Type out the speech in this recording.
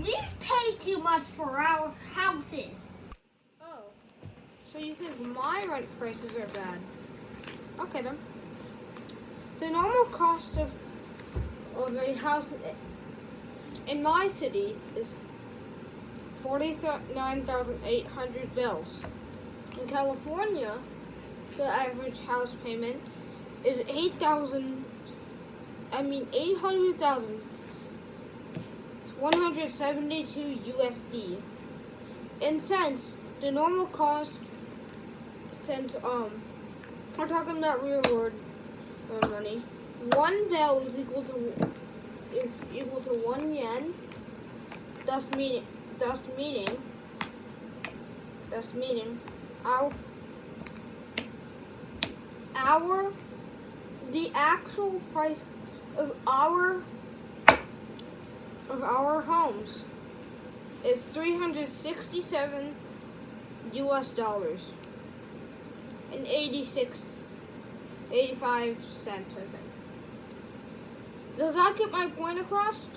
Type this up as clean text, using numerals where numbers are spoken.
We pay too much for our houses. Oh, so you think my rent prices are bad? Okay then. The normal cost of a house in my city is $49,800. In California, the average house payment is $800,172 USD. In cents, the normal cost since we're talking about real world money. One bell is equal to 1 yen. Thus meaning the actual price of our homes is $367 and 85 cents, I think. Does that get my point across?